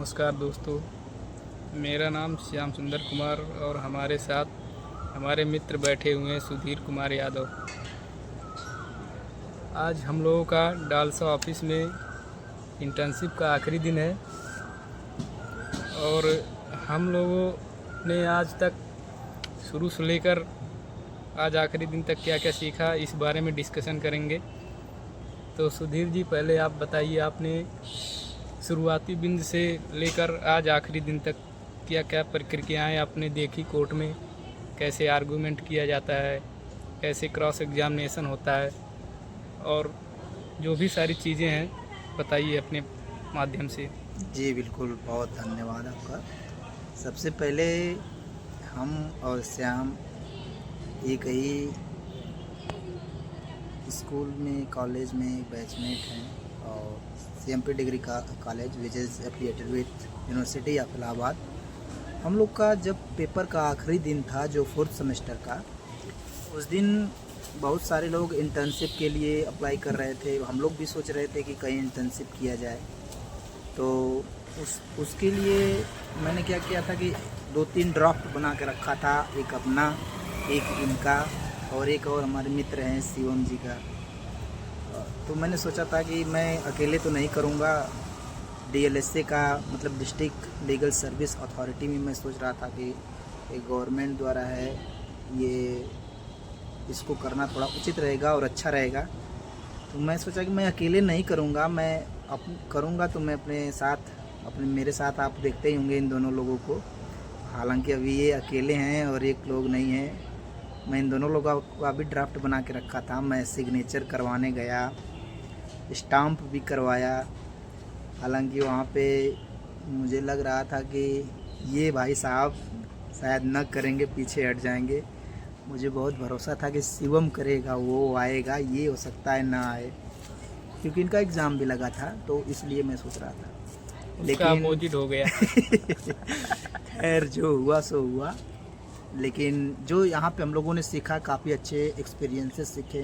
नमस्कार दोस्तों, मेरा नाम श्याम सुंदर कुमार और हमारे साथ हमारे मित्र बैठे हुए हैं सुधीर कुमार यादव। आज हम लोगों का डालसा ऑफिस में इंटर्नशिप का आखिरी दिन है और हम लोगों ने आज तक शुरू से लेकर आज आखिरी दिन तक क्या क्या सीखा, इस बारे में डिस्कशन करेंगे। तो सुधीर जी, पहले आप बताइए, आपने शुरुआती बिंदु से लेकर आज आखिरी दिन तक क्या क्या प्रक्रियाएं आपने देखी कोर्ट में, कैसे आर्गूमेंट किया जाता है, कैसे क्रॉस एग्जामिनेशन होता है, और जो भी सारी चीज़ें हैं बताइए अपने माध्यम से। जी बिल्कुल, बहुत धन्यवाद आपका। सबसे पहले हम और श्याम एक ही स्कूल में कॉलेज में बैचमेट हैं और CMP डिग्री का college which is affiliated with university of Allahabad. हम लोग का जब पेपर का आखिरी दिन था, जो 4th सेमेस्टर का, उस दिन बहुत सारे लोग इंटर्नशिप के लिए अप्लाई कर रहे थे। हम लोग भी सोच रहे थे कि कहीं इंटर्नशिप किया जाए। तो उसके लिए मैंने क्या किया था कि 2-3 ड्राफ्ट बना के रखा था, एक अपना, एक इनका और एक और हमारे मित्र हैं शिवम जी का। तो मैंने सोचा था कि मैं अकेले तो नहीं करूँगा। DLSA का मतलब डिस्ट्रिक्ट लीगल सर्विस अथॉरिटी में मैं सोच रहा था कि एक गवर्नमेंट द्वारा है, ये इसको करना थोड़ा उचित रहेगा और अच्छा रहेगा। तो मैं सोचा कि मैं अकेले नहीं करूँगा, मैं करूँगा तो मैं मेरे साथ आप देखते ही होंगे इन दोनों लोगों को। हालांकि अभी ये अकेले हैं और एक लोग नहीं हैं। मैं इन दोनों लोगों का भी ड्राफ्ट बना के रखा था। मैं सिग्नेचर करवाने गया, स्टाम्प भी करवाया। हालांकि वहाँ पे मुझे लग रहा था कि ये भाई साहब शायद न करेंगे, पीछे हट जाएंगे। मुझे बहुत भरोसा था कि शिवम करेगा, वो आएगा, ये हो सकता है ना आए, क्योंकि इनका एग्ज़ाम भी लगा था। तो इसलिए मैं सोच रहा था, लेकिन अपोजिट हो गया। खैर, जो हुआ सो हुआ। लेकिन जो यहाँ पे हम लोगों ने सीखा, काफ़ी अच्छे एक्सपीरियंसेस सीखे।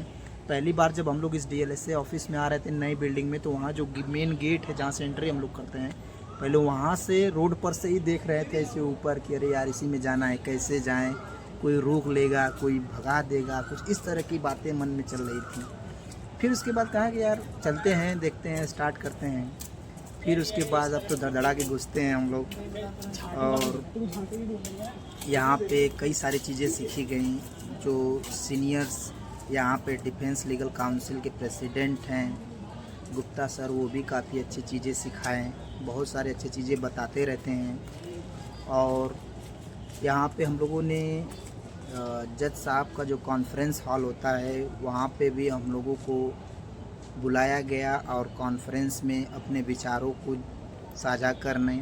पहली बार जब हम लोग इस DLSA ऑफिस में आ रहे थे नई बिल्डिंग में, तो वहाँ जो मेन गेट है जहाँ से एंट्री हम लोग करते हैं, पहले वहाँ से रोड पर से ही देख रहे थे ऐसे ऊपर कि अरे यार इसी में जाना है, कैसे जाएं, कोई रोक लेगा, कोई भगा देगा, कुछ इस तरह की बातें मन में चल रही थी। फिर उसके बाद कहा कि यार चलते हैं, देखते हैं, स्टार्ट करते हैं। फिर उसके बाद अब तो धड़धड़ा के घुसते हैं हम लोग। और यहाँ पे कई सारी चीज़ें सीखी गई। जो सीनियर्स यहाँ पे डिफेंस लीगल काउंसिल के प्रेसिडेंट हैं गुप्ता सर, वो भी काफ़ी अच्छी चीज़ें सिखाएं, बहुत सारी अच्छी चीज़ें बताते रहते हैं। और यहाँ पे हम लोगों ने जज साहब का जो कॉन्फ्रेंस हॉल होता है, वहाँ पे भी हम लोगों को बुलाया गया और कॉन्फ्रेंस में अपने विचारों को साझा करने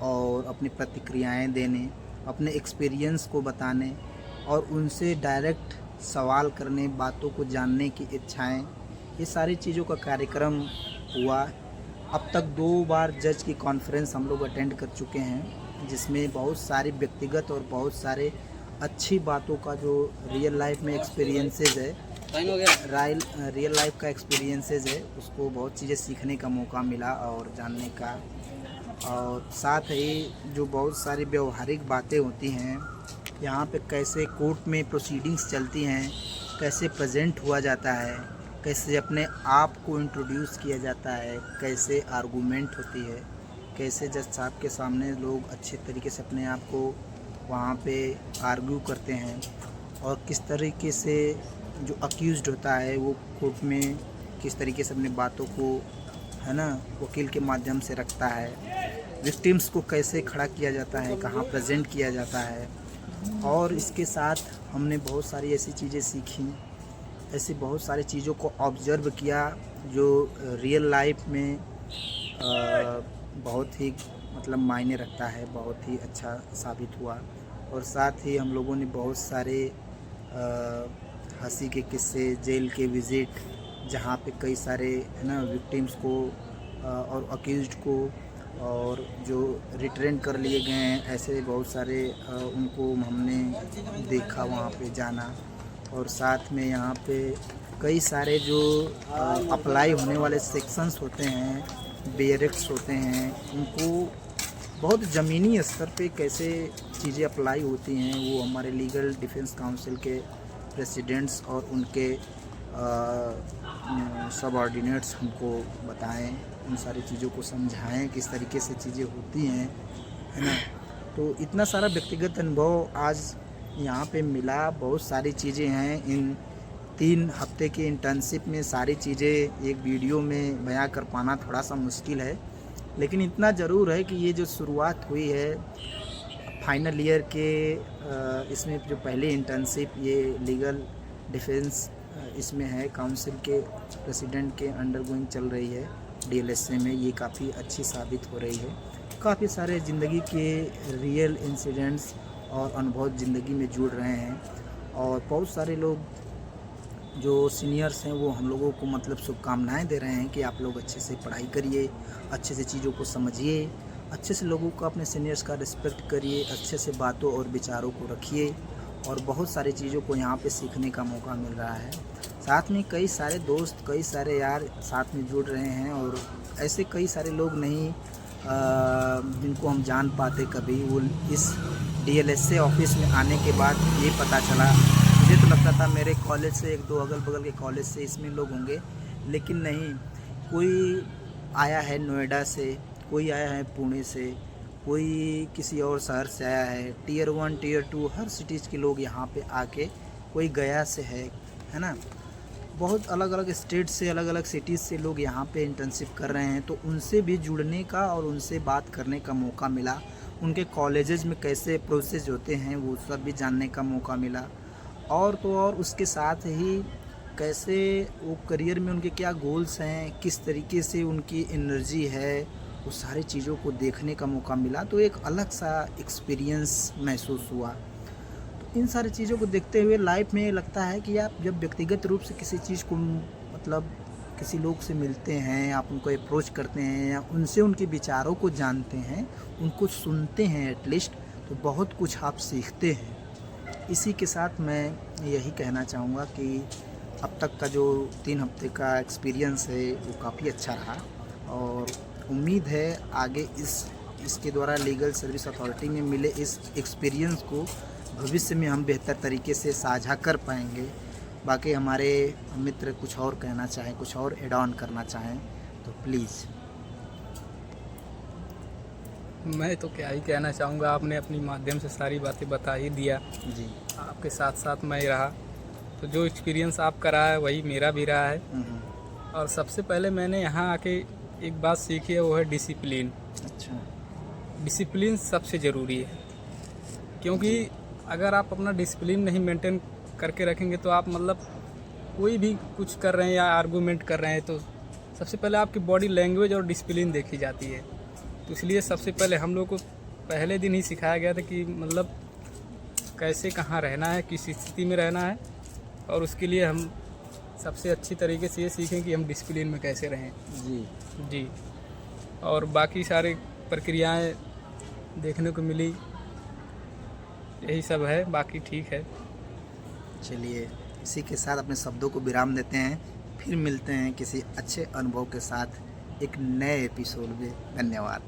और अपनी प्रतिक्रियाएं देने, अपने एक्सपीरियंस को बताने और उनसे डायरेक्ट सवाल करने, बातों को जानने की इच्छाएं, ये सारी चीज़ों का कार्यक्रम हुआ। अब तक 2 बार जज की कॉन्फ्रेंस हम लोग अटेंड कर चुके हैं, जिसमें बहुत सारी व्यक्तिगत और बहुत सारे अच्छी बातों का जो रियल लाइफ में एक्सपीरियंसेस है, रियल लाइफ का एक्सपीरियंसेस है, उसको बहुत चीज़ें सीखने का मौका मिला और जानने का। और साथ ही जो बहुत सारी व्यवहारिक बातें होती हैं यहाँ पे, कैसे कोर्ट में प्रोसीडिंग्स चलती हैं, कैसे प्रेजेंट हुआ जाता है, कैसे अपने आप को इंट्रोड्यूस किया जाता है, कैसे आर्गूमेंट होती है, कैसे जज साहब के सामने लोग अच्छे तरीके से अपने आप को वहाँ पे आर्ग्यू करते हैं, और किस तरीके से जो अक्यूज़्ड होता है वो कोर्ट में किस तरीके से अपनी बातों को, है ना, वकील के माध्यम से रखता है, विक्टिम्स को कैसे खड़ा किया जाता है, कहाँ प्रेजेंट किया जाता है। और इसके साथ हमने बहुत सारी ऐसी चीज़ें सीखी, ऐसी बहुत सारी चीज़ों को ऑब्ज़र्व किया जो रियल लाइफ में बहुत ही मतलब मायने रखता है, बहुत ही अच्छा साबित हुआ। और साथ ही हम लोगों ने बहुत सारे हंसी के किस्से, जेल के विज़िट, जहाँ पे कई सारे, है ना, विक्टिम्स को और अक्यूज्ड को और जो रिट्रेंड कर लिए गए हैं, ऐसे बहुत सारे उनको हमने देखा, वहाँ पे जाना। और साथ में यहाँ पे कई सारे जो अप्लाई होने वाले सेक्शंस होते हैं, बेयरेक्ट्स होते हैं, उनको बहुत ज़मीनी स्तर पे कैसे चीज़ें अप्लाई होती हैं वो हमारे लीगल डिफेंस काउंसिल के प्रेसिडेंट्स और उनके सबऑर्डिनेट्स हमको बताएं, उन सारी चीज़ों को समझाएं किस तरीके से चीज़ें होती हैं, है ना। तो इतना सारा व्यक्तिगत अनुभव आज यहाँ पे मिला, बहुत सारी चीज़ें हैं। इन 3 हफ्ते की इंटर्नशिप में सारी चीज़ें एक वीडियो में बयां कर पाना थोड़ा सा मुश्किल है, लेकिन इतना ज़रूर है कि ये जो शुरुआत हुई है फाइनल ईयर के इसमें जो पहली इंटर्नशिप ये लीगल डिफेंस इसमें है, काउंसिल के प्रेसिडेंट के अंडरगोइंग चल रही है डीएलएसए में, ये काफ़ी अच्छी साबित हो रही है। काफ़ी सारे ज़िंदगी के रियल इंसिडेंट्स और अनुभव ज़िंदगी में जुड़ रहे हैं, और बहुत सारे लोग जो सीनियर्स हैं वो हम लोगों को मतलब शुभकामनाएं दे रहे हैं कि आप लोग अच्छे से पढ़ाई करिए, अच्छे से चीज़ों को समझिए, अच्छे से लोगों को अपने सीनियर्स का रिस्पेक्ट करिए, अच्छे से बातों और विचारों को रखिए, और बहुत सारी चीज़ों को यहाँ पे सीखने का मौका मिल रहा है। साथ में कई सारे दोस्त, कई सारे यार साथ में जुड़ रहे हैं, और ऐसे कई सारे लोग नहीं जिनको हम जान पाते कभी, वो इस डीएलएसए ऑफिस में आने के बाद ये पता चला। मुझे तो लगता था मेरे कॉलेज से 1-2 अगल बगल के कॉलेज से इसमें लोग होंगे, लेकिन नहीं, कोई आया है नोएडा से, कोई आया है पुणे से, कोई किसी और शहर से आया है, टियर 1 टियर 2 हर सिटीज़ के लोग यहाँ पे आके, कोई गया से है ना, बहुत अलग अलग स्टेट से, अलग अलग सिटीज़ से लोग यहाँ पे इंटर्नशिप कर रहे हैं। तो उनसे भी जुड़ने का और उनसे बात करने का मौका मिला, उनके कॉलेजेस में कैसे प्रोसेस होते हैं वो सब भी जानने का मौका मिला, और तो और उसके साथ ही कैसे वो करियर में उनके क्या गोल्स हैं, किस तरीके से उनकी एनर्जी है, वो सारी चीज़ों को देखने का मौका मिला। तो एक अलग सा एक्सपीरियंस महसूस हुआ। इन सारी चीज़ों को देखते हुए लाइफ में लगता है कि आप जब व्यक्तिगत रूप से किसी चीज़ को मतलब किसी लोग से मिलते हैं, आप उनको अप्रोच करते हैं या उनसे उनके विचारों को जानते हैं, उनको सुनते हैं एटलीस्ट, तो बहुत कुछ आप सीखते हैं। इसी के साथ मैं यही कहना चाहूँगा कि अब तक का जो 3 हफ्ते का एक्सपीरियंस है वो काफ़ी अच्छा रहा, और उम्मीद है आगे इसके द्वारा लीगल सर्विस अथॉरिटी में मिले इस एक्सपीरियंस को भविष्य में हम बेहतर तरीके से साझा कर पाएंगे। बाकी हमारे मित्र कुछ और कहना चाहें, कुछ और ऐड ऑन करना चाहें तो प्लीज़। मैं तो क्या ही कहना चाहूँगा, आपने अपनी माध्यम से सारी बातें बता ही दिया। जी। आपके साथ साथ मैं रहा, तो जो एक्सपीरियंस आपका रहा है वही मेरा भी रहा है। और सबसे पहले मैंने यहाँ आके एक बात सीखी है, वो है डिसिप्लिन। अच्छा। डिसिप्लिन सबसे ज़रूरी है, क्योंकि अगर आप अपना डिसिप्लिन नहीं मेंटेन करके रखेंगे तो आप मतलब कोई भी कुछ कर रहे हैं या आर्गूमेंट कर रहे हैं तो सबसे पहले आपकी बॉडी लैंग्वेज और डिसिप्लिन देखी जाती है। तो इसलिए सबसे पहले हम लोग को पहले दिन ही सिखाया गया था कि मतलब कैसे कहाँ रहना है, किस स्थिति में रहना है, और उसके लिए हम सबसे अच्छी तरीके से ये सीखें कि हम डिसिप्लिन में कैसे रहें। जी। और बाकी सारे प्रक्रियाएं देखने को मिली, यही सब है, बाकी ठीक है। चलिए, इसी के साथ अपने शब्दों को विराम देते हैं, फिर मिलते हैं किसी अच्छे अनुभव के साथ एक नए एपिसोड में। धन्यवाद।